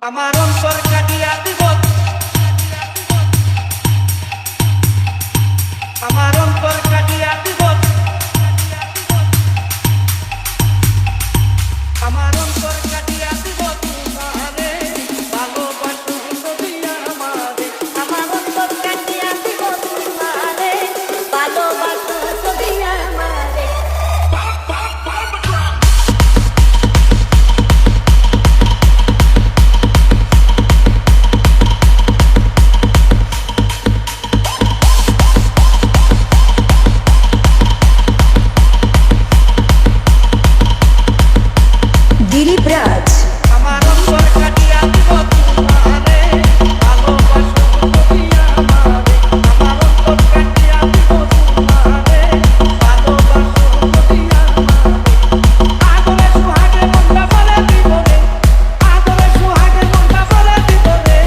আমার অন্তর কাটিয়া দিব, আমার অন্তর কাটিয়া দিব, আমার অন্তর কাটিয়া দিব তোমারে, ভালোবাসো যদি আমারে, আমার অন্তর কাটিয়া দিব তোমারে, ভালোবাসো যদি আমারে। দিলীপ রাজ। আমার অন্তর কাটিয়া দিব তোমারে, ভালোবাসো যদি আমারে, আমার অন্তর কাটিয়া দিব তোমারে, ভালোবাসো যদি আমারে। আদরে সুহাগে মনটা বলে দিব রে, আদরে সুহাগে মনটা বলে দিব রে,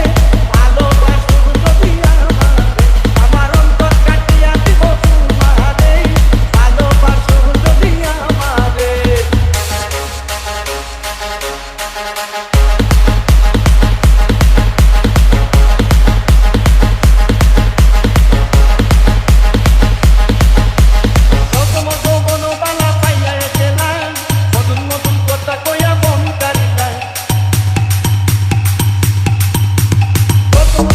ভালোবাসো যদি আমারে, আমার অন্তর কাটিয়া দিব তোমারে, ভালোবাসো যদি আমারে। নতুন যৌবন বালা পাইয়া গেলা, নতুন নতুন কথা কইয়া মন কারিলা। নতুন